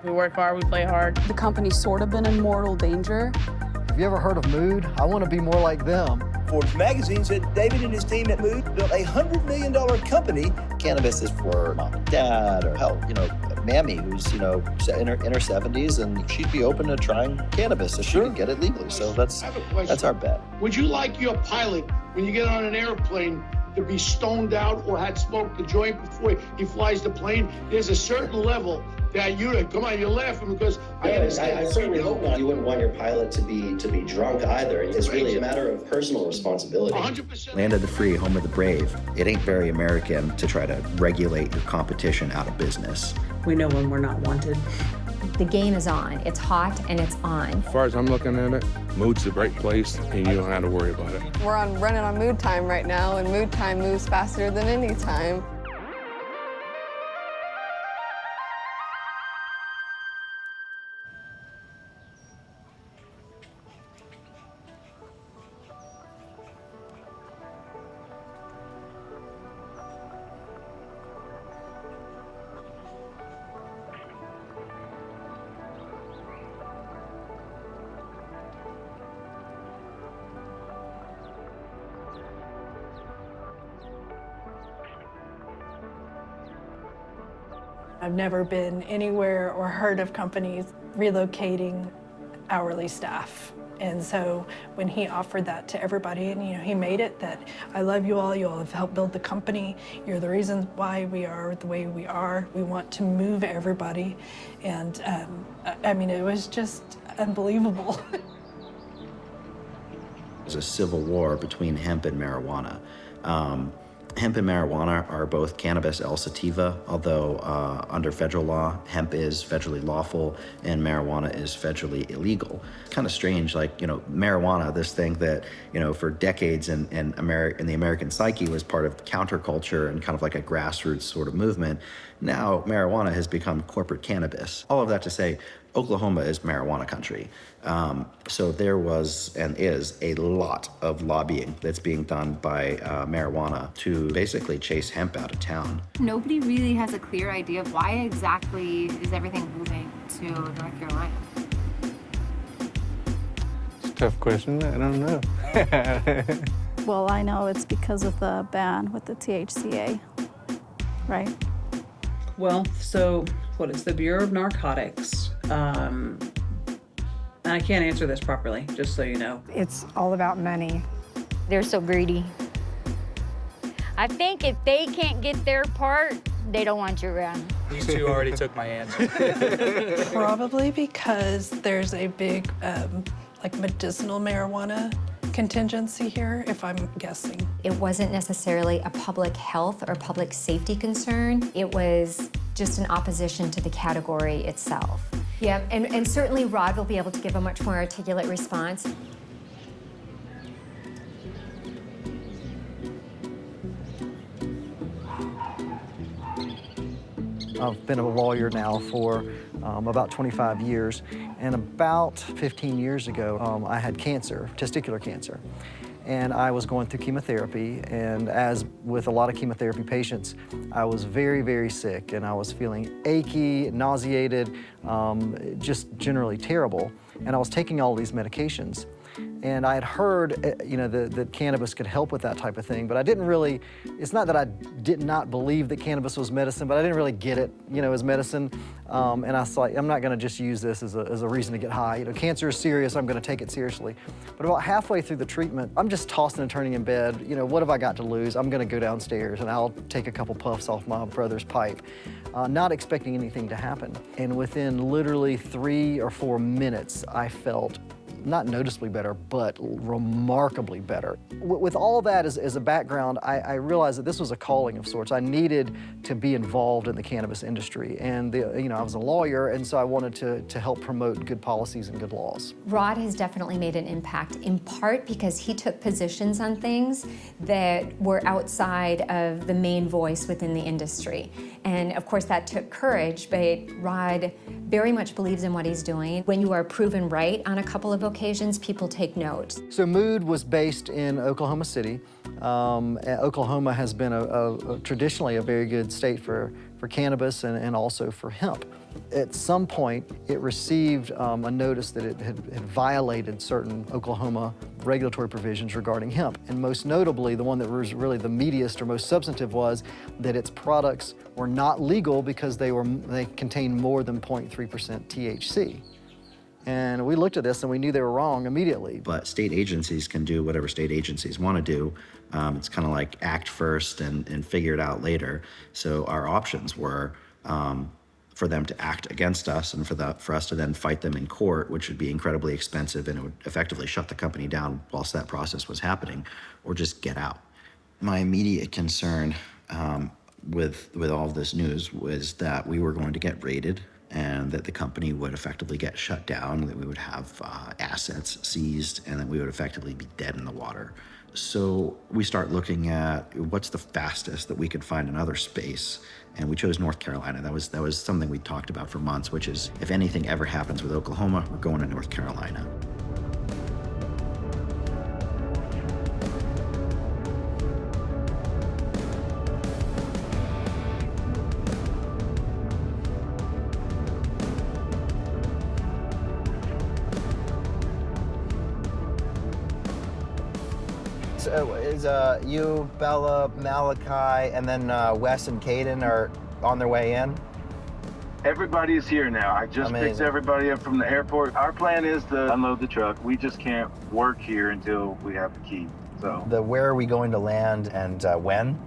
We work hard, we play hard. The company's sort of been in mortal danger. Have you ever heard of Mood? I want to be more like them. Forbes magazine said David and his team at Mood built a $100 million company. Cannabis is for mom and dad, or hell, Mammy, who's, in her 70s, and she'd be open to trying cannabis if she could get it legally. So that's our bet. Would you like your pilot, when you get on an airplane, to be stoned out or had smoked a joint before he flies the plane? There's a certain level that come on, you're laughing because I understand. I certainly hope not. You wouldn't want your pilot to be drunk either. It's really a matter of personal responsibility. 100%. Land of the free, home of the brave. It ain't very American to try to regulate your competition out of business. We know when we're not wanted. The game is on. It's hot and it's on. As far as I'm looking at it, Mood's the right place, and you don't have to worry about it. We're running on Mood time right now, and Mood time moves faster than any time. I've never been anywhere or heard of companies relocating hourly staff. And so when he offered that to everybody, and he made it that I love you all have helped build the company, you're the reason why we are the way we are, we want to move everybody. And it was just unbelievable. There's a civil war between hemp and marijuana. Hemp and marijuana are both cannabis L sativa, although under federal law, hemp is federally lawful and marijuana is federally illegal. Kind of strange, marijuana, this thing that, for decades in the American psyche was part of counterculture and kind of like a grassroots sort of movement. Now, marijuana has become corporate cannabis. All of that to say, Oklahoma is marijuana country. So there was and is a lot of lobbying that's being done by marijuana to basically chase hemp out of town. Nobody really has a clear idea of why exactly is everything moving to North Carolina. It's a tough question. I don't know. Well, I know it's because of the ban with the THCA, right? Well, so it's the Bureau of Narcotics. And I can't answer this properly, just so you know. It's all about money. They're so greedy. I think if they can't get their part, they don't want you around. These two already took my answer. Probably because there's a big, medicinal marijuana contingency here, if I'm guessing. It wasn't necessarily a public health or public safety concern. It was just an opposition to the category itself. Yeah, and certainly Rod will be able to give a much more articulate response. I've been a lawyer now for about 25 years, and about 15 years ago, I had cancer, testicular cancer. And I was going through chemotherapy, and as with a lot of chemotherapy patients, I was very, very sick, and I was feeling achy, nauseated, just generally terrible. And I was taking all these medications. And I had heard, that cannabis could help with that type of thing, but I didn't really, it's not that I did not believe that cannabis was medicine, but I didn't really get it, as medicine. And I was like, I'm not gonna just use this as a reason to get high. Cancer is serious, I'm gonna take it seriously. But about halfway through the treatment, I'm just tossing and turning in bed. What have I got to lose? I'm gonna go downstairs and I'll take a couple puffs off my brother's pipe, not expecting anything to happen. And within literally 3 or 4 minutes, I felt not noticeably better, but remarkably better. With all that as a background, I realized that this was a calling of sorts. I needed to be involved in the cannabis industry. And I was a lawyer, and so I wanted to help promote good policies and good laws. Rod has definitely made an impact, in part because he took positions on things that were outside of the main voice within the industry. And of course that took courage, but Rod very much believes in what he's doing. When you are proven right on a couple of occasions, people take note. So Mood was based in Oklahoma City. Oklahoma has been traditionally a very good state for cannabis and also for hemp. At some point, it received a notice that it had violated certain Oklahoma regulatory provisions regarding hemp. And most notably, the one that was really the meatiest or most substantive was that its products were not legal because they contained more than 0.3% THC. And we looked at this and we knew they were wrong immediately. But state agencies can do whatever state agencies want to do. It's kind of like act first and figure it out later. So our options were for them to act against us and for us to then fight them in court, which would be incredibly expensive and it would effectively shut the company down whilst that process was happening, or just get out. My immediate concern with all of this news was that we were going to get raided and that the company would effectively get shut down, that we would have assets seized, and that we would effectively be dead in the water. So we start looking at what's the fastest that we could find another space, and we chose North Carolina. That was something we talked about for months, which is if anything ever happens with Oklahoma, we're going to North Carolina. So is you, Bella, Malachi, and then Wes and Caden are on their way in? Everybody is here now. I just picked everybody up from the airport. Our plan is to unload the truck. We just can't work here until we have the key. So where are we going to land and when?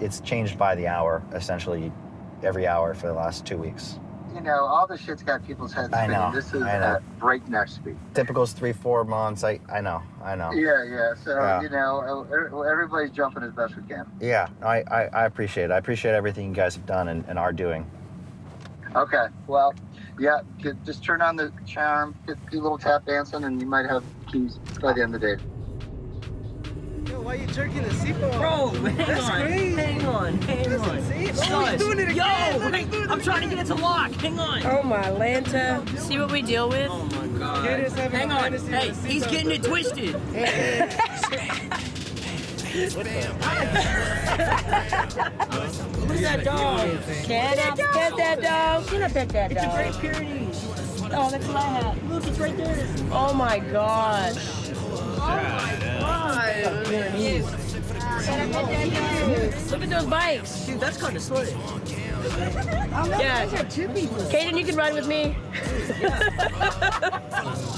It's changed by the hour, essentially every hour for the last 2 weeks. You know, all this shit's got people's heads spinning. I know. This is at breakneck speed. Typical's 3-4 months. I know. Yeah. So, you know, everybody's jumping as best we can. Yeah, I appreciate it. I appreciate everything you guys have done and are doing. Okay, well, yeah, just turn on the charm, get a little tap dancing, and you might have keys by the end of the day. Yo, why are you jerking the seatbelt? Bro, That's crazy. hang on. Oh, he's doing it again. Yo, I'm trying to get it to lock. Hang on. Oh, my Lanta. See what we deal with? Oh, my God. Hang on. Hey, he's getting it twisted. Who's that dog? Can I pet that dog? Can I pet that dog? It's a Great Pyrenees. Oh, that's my hat. Look, it's right there. Oh, my gosh. Look at those bikes. Dude, that's kind of slick. Yeah. Caden, you can ride with me.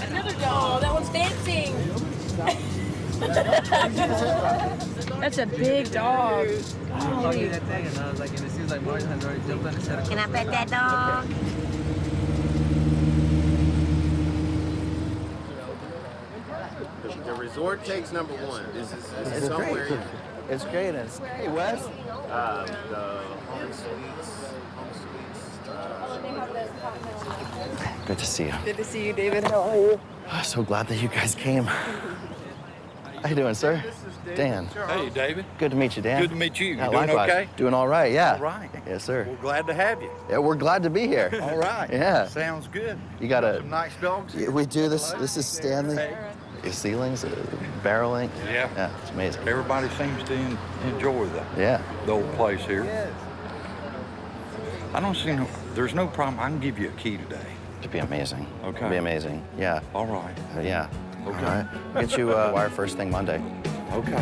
Another dog. Oh, that one's dancing. That's a big dog. Holy. Can I pet that dog? The resort takes number one. This is It's somewhere. great. It's great. Hey, Wes. The home suites. Good to see you. Good to see you, David. How are you? So glad that you guys came. How you doing, sir? Dan. Hey, David. Good to meet you, Dan. Good to meet you. You doing likewise. okay? Doing all right, yeah. All right. Yes, sir. We're glad to have you. Yeah, we're glad to be here. All right. Yeah. Sounds good. You got some nice dogs. Yeah, we do this. This is Stanley. The ceilings, barreling. Yeah. Yeah, it's amazing. Everybody seems to enjoy the old place here. I don't see there's no problem. I can give you a key today. It'd be amazing. Okay. It'd be amazing. Yeah. All right. Yeah. Okay. All right. I'll get you a wire first thing Monday. Okay.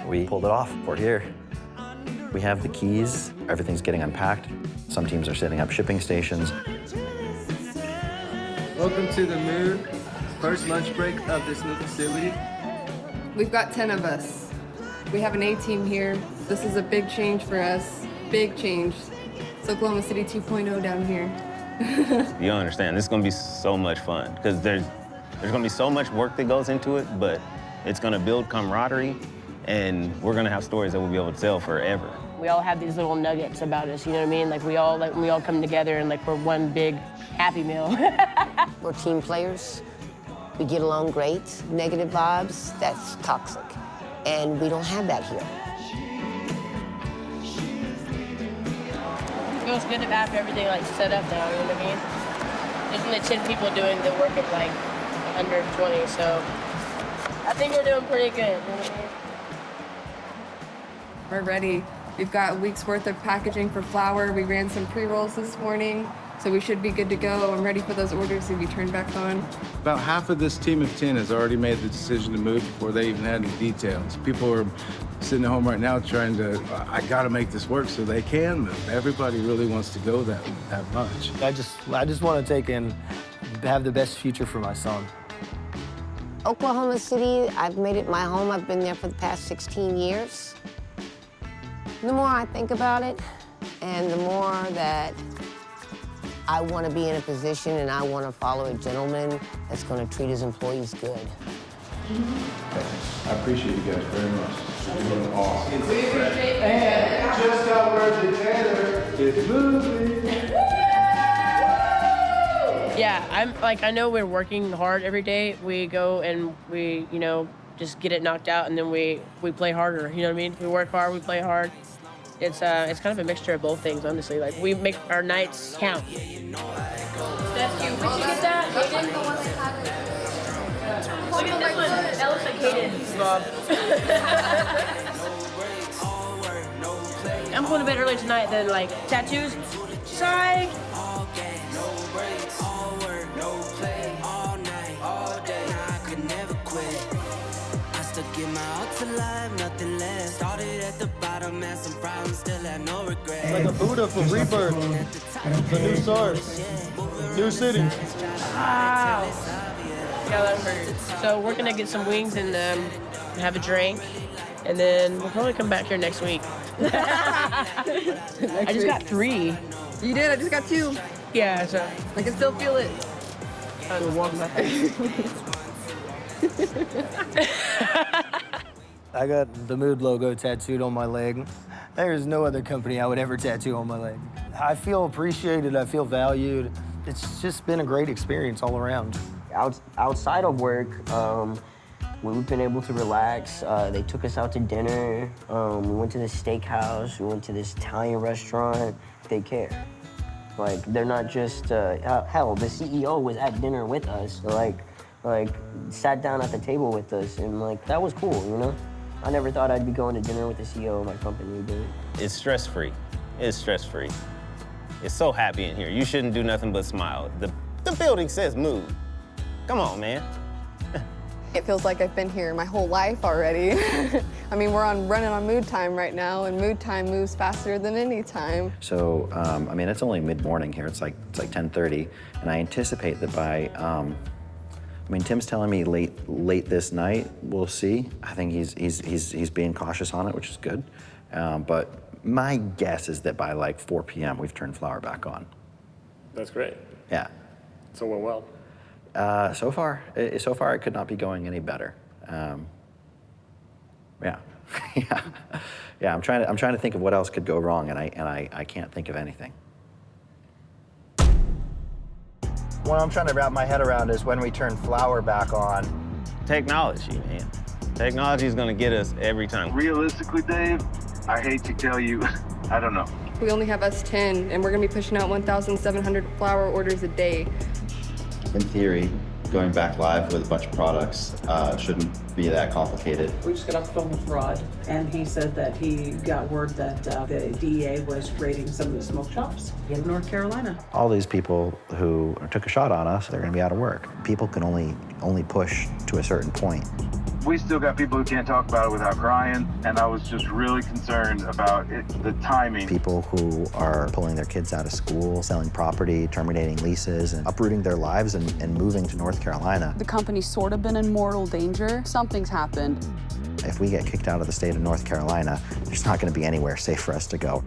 We pulled it off. We're here. We have the keys. Everything's getting unpacked. Some teams are setting up shipping stations. Welcome to the Mood, first lunch break of this new facility. We've got 10 of us. We have an A-team here. This is a big change for us. Big change. It's Oklahoma City 2.0 down here. You don't understand. This is going to be so much fun because there's going to be so much work that goes into it, but it's going to build camaraderie, and we're going to have stories that we'll be able to tell forever. We all have these little nuggets about us, you know what I mean? Like we all come together and like we're one big happy meal. We're team players. We get along great. Negative vibes, that's toxic. And we don't have that here. feels good after everything like set up now, you know what I mean? There's only 10 people doing the work at like 120, so I think we're doing pretty good, you know what I mean? We're ready. We've got a week's worth of packaging for flour. We ran some pre-rolls this morning, so we should be good to go. I'm ready for those orders to be turned back on. About half of this team of 10 has already made the decision to move before they even had any details. People are sitting at home right now trying to, I gotta make this work so they can move. Everybody really wants to go that much. I just want to take and have the best future for my son. Oklahoma City, I've made it my home. I've been there for the past 16 years. The more I think about it, and the more that I want to be in a position and I want to follow a gentleman that's going to treat his employees good. I appreciate you guys very much. You're doing awesome. And just got word the janitor is moving. Yeah, I know we're working hard every day. We go and we, you know, just get it knocked out, and then we play harder. You know what I mean? We work hard, we play hard. It's kind of a mixture of both things, honestly. Like, we make our nights count. That's you. Where'd you get that? Hayden? Look at this one. That looks like Hayden's, Bob. I'm going to bed early tonight, then, like, tattoos. Psych! Get my heart alive, nothing less. Started at the bottom, had some problems, still have no regrets. It's like a Buddha from Rebirth. The new source. New city. Wow. Yeah, that hurt. So we're gonna get some wings and have a drink, and then we'll probably come back here next week. I just got 3. You did? I just got 2. Yeah, so I can still feel it. I'm walking back. I got the Mood logo tattooed on my leg. There's no other company I would ever tattoo on my leg. I feel appreciated, I feel valued. It's just been a great experience all around. Outside of work, we've been able to relax. They took us out to dinner. We went to this steakhouse. We went to this Italian restaurant. They care. Like, they're not just, hell, the CEO was at dinner with us. Like, sat down at the table with us, and like, that was cool, you know? I never thought I'd be going to dinner with the CEO of my company, but... It's stress-free. It's stress-free. It's so happy in here. You shouldn't do nothing but smile. The building says move. Come on, man. It feels like I've been here my whole life already. I mean, we're running on mood time right now, and mood time moves faster than any time. So, I mean, it's only mid-morning here. It's like 10:30, and I anticipate that by, I mean, Tim's telling me late this night. We'll see. I think he's being cautious on it, which is good. But my guess is that by like 4 p.m. we've turned flour back on. That's great. Yeah. So it went well. So far it could not be going any better. Yeah, yeah. I'm trying to think of what else could go wrong, and I can't think of anything. What I'm trying to wrap my head around is when we turn flour back on. Technology, man. Technology is gonna get us every time. Realistically, Dave, I hate to tell you, I don't know. We only have us 10, and we're gonna be pushing out 1,700 flour orders a day. In theory, going back live with a bunch of products shouldn't be that complicated. We just got off the phone with Rod, and he said that he got word that the DEA was raiding some of the smoke shops in North Carolina. All these people who took a shot on us, they're going to be out of work. People can only push to a certain point. We still got people who can't talk about it without crying, and I was just really concerned about the timing. People who are pulling their kids out of school, selling property, terminating leases, and uprooting their lives and moving to North Carolina. The company's sort of been in mortal danger. Something's happened. If we get kicked out of the state of North Carolina, there's not going to be anywhere safe for us to go.